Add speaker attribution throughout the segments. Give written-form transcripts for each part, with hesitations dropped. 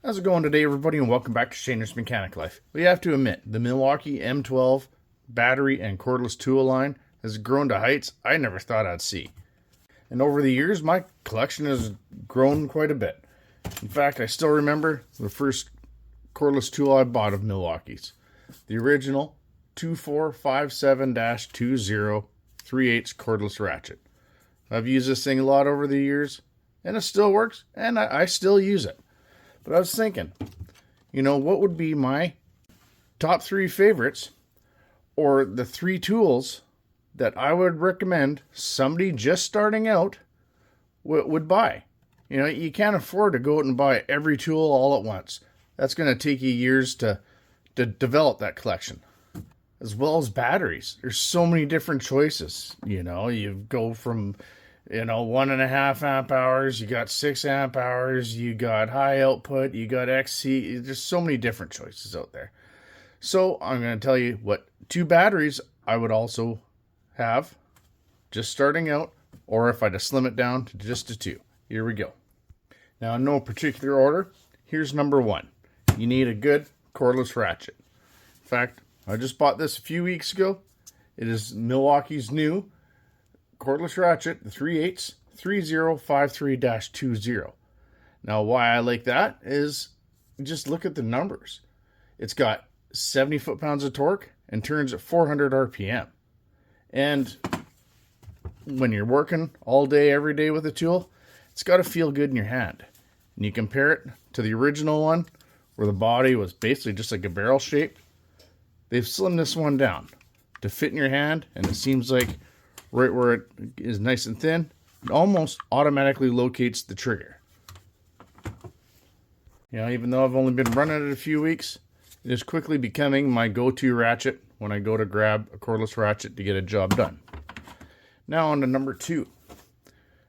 Speaker 1: How's it going today, everybody, and welcome back to Shaner's Mechanic Life. We have to admit, the Milwaukee M12 battery and cordless tool line has grown to heights I never thought I'd see. And over the years, my collection has grown quite a bit. In fact, I still remember the first cordless tool I bought of Milwaukee's. The original 2457-20 3/8 cordless ratchet. I've used this thing a lot over the years, and it still works, and I still use it. But I was thinking, what would be my top 3 favorites, or the 3 tools that I would recommend somebody just starting out would buy. You can't afford to go out and buy every tool all at once. That's going to take you years to develop that collection. As well as batteries. There's so many different choices. You go from 1.5 amp hours, you got 6 amp hours, you got high output, you got XC. There's so many different choices out there. So I'm going to tell you what 2 batteries I would also have just starting out, or if I just slim it down to just a 2. Here we go. Now, in no particular order, here's number 1. You need a good cordless ratchet. In fact, I just bought this a few weeks ago. It is Milwaukee's new cordless ratchet, the 3/8 3053-20. Now, why I like that is just look at the numbers. It's got 70 foot-pounds of torque and turns at 400 RPM. And when you're working all day, every day with a tool, it's got to feel good in your hand. And you compare it to the original one, where the body was basically just like a barrel shape. They've slimmed this one down to fit in your hand, and it seems like right where it is nice and thin, it almost automatically locates the trigger. Even though I've only been running it a few weeks, it is quickly becoming my go-to ratchet when I go to grab a cordless ratchet to get a job done. Now on to number 2.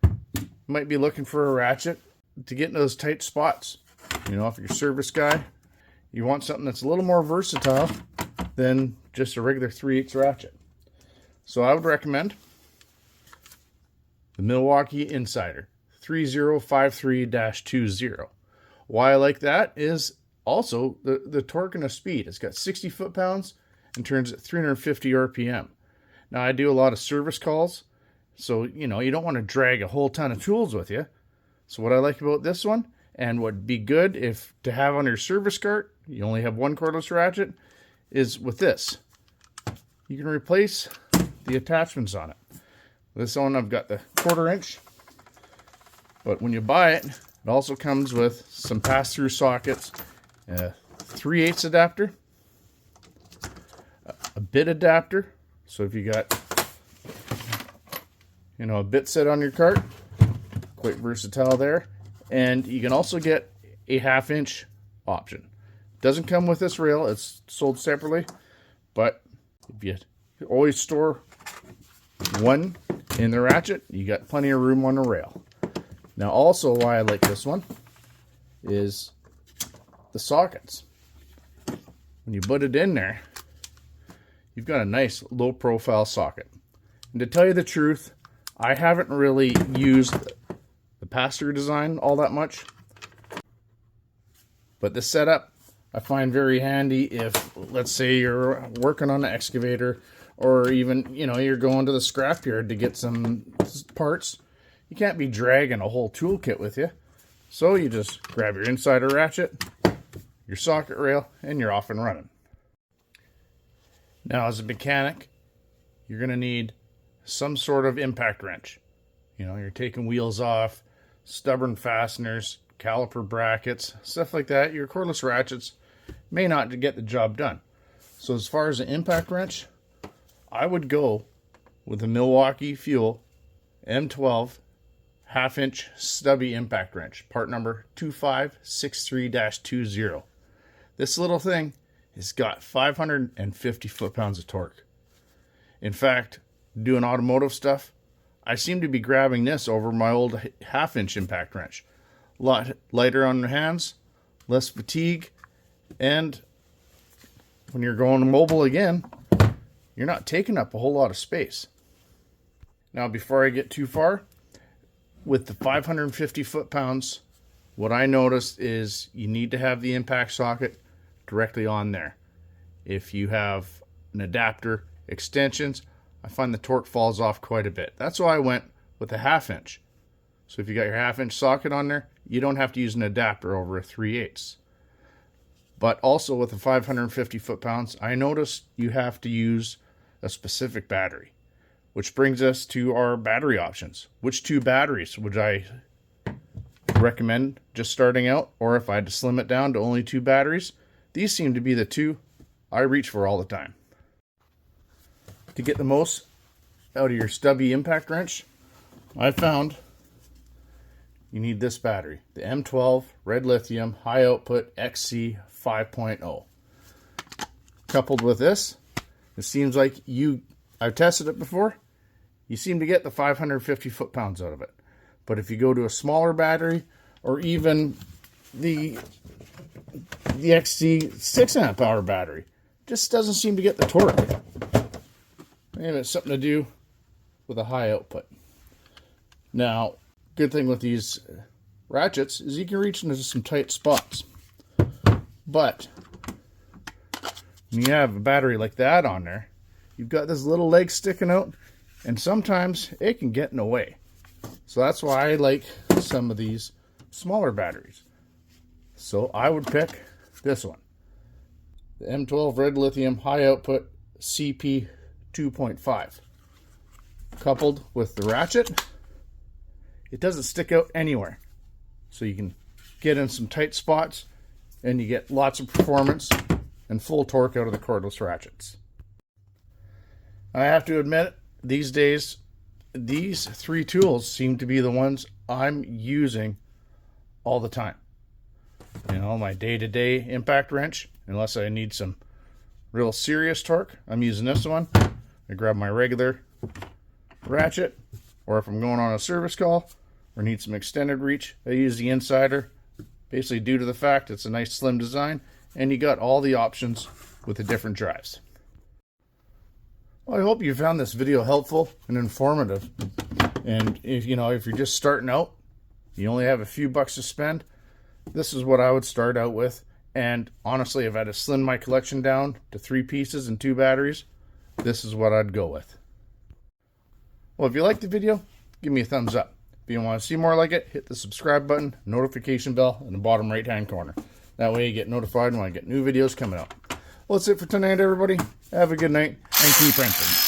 Speaker 1: You might be looking for a ratchet to get in those tight spots. If you're a service guy, you want something that's a little more versatile than just a regular 3/8 ratchet. So I would recommend the Milwaukee Insider 3053-20. Why I like that is also the torque and the speed. It's got 60 foot-pounds and turns at 350 RPM. Now, I do a lot of service calls, so you don't want to drag a whole ton of tools with you. So what I like about this one, and what would be good if to have on your service cart, you only have one cordless ratchet, is with this. You can replace the attachments on it. This one, I've got the 1/4 inch, but when you buy it, it also comes with some pass-through sockets, a 3/8 adapter, a bit adapter. So if you got, a bit set on your cart, quite versatile there. And you can also get a 1/2 inch option. Doesn't come with this rail, it's sold separately, but if you always store one in the ratchet, you got plenty of room on the rail. Now, also why I like this one is the sockets. When you put it in there, you've got a nice low profile socket. And to tell you the truth, I haven't really used the pass-through design all that much, but this setup I find very handy if, let's say, you're working on an excavator, or even, you're going to the scrapyard to get some parts. You can't be dragging a whole toolkit with you. So you just grab your Insider ratchet, your socket rail, and you're off and running. Now, as a mechanic, you're going to need some sort of impact wrench. You're taking wheels off, stubborn fasteners, caliper brackets, stuff like that. Your cordless ratchets may not get the job done. So as far as an impact wrench, I would go with the Milwaukee Fuel M12 1/2 inch Stubby impact wrench, part number 2563-20. This little thing has got 550 foot-pounds of torque. In fact, doing automotive stuff, I seem to be grabbing this over my old 1/2 inch impact wrench. A lot lighter on the hands, less fatigue, and when you're going mobile again, you're not taking up a whole lot of space. Now, before I get too far, with the 550 foot-pounds what I noticed is you need to have the impact socket directly on there. If you have an adapter extensions, I find the torque falls off quite a bit. That's why I went with a 1/2 inch. So if you got your 1/2 inch socket on there, you don't have to use an adapter over a 3/8. But also with the 550 foot-pounds, I noticed you have to use a specific battery, which brings us to our battery options. Which 2 batteries would I recommend just starting out, or if I had to slim it down to only 2 batteries? These seem to be the 2 I reach for all the time. To get the most out of your Stubby impact wrench, I found you need this battery, the M12 red lithium high output XC 5.0. Coupled with this, it seems like I've tested it before, you seem to get the 550 foot-pounds out of it. But if you go to a smaller battery, or even the XC 6 amp hour battery, just doesn't seem to get the torque. Maybe it's something to do with a high output. Now, good thing with these ratchets is you can reach into some tight spots. But when you have a battery like that on there, you've got this little leg sticking out, and sometimes it can get in the way. So that's why I like some of these smaller batteries. So I would pick this one, the M12 red lithium high output CP 2.5. Coupled with the Ratchet, it doesn't stick out anywhere. So you can get in some tight spots and you get lots of performance and full torque out of the cordless ratchets. I have to admit, these days, these 3 tools seem to be the ones I'm using all the time. You know, my day-to-day impact wrench, unless I need some real serious torque, I'm using this one. I grab my regular ratchet, or if I'm going on a service call or need some extended reach, I use the Insider, basically due to the fact it's a nice slim design and you got all the options with the different drives. Well, I hope you found this video helpful and informative. And if you're just starting out, you only have a few bucks to spend, this is what I would start out with. And honestly, if I had to slim my collection down to 3 pieces and 2 batteries, this is what I'd go with. Well, if you liked the video, give me a thumbs up. If you want to see more like it, hit the subscribe button, notification bell in the bottom right-hand corner. That way you get notified when I get new videos coming out. Well, that's it for tonight, everybody. Have a good night and keep wrenching.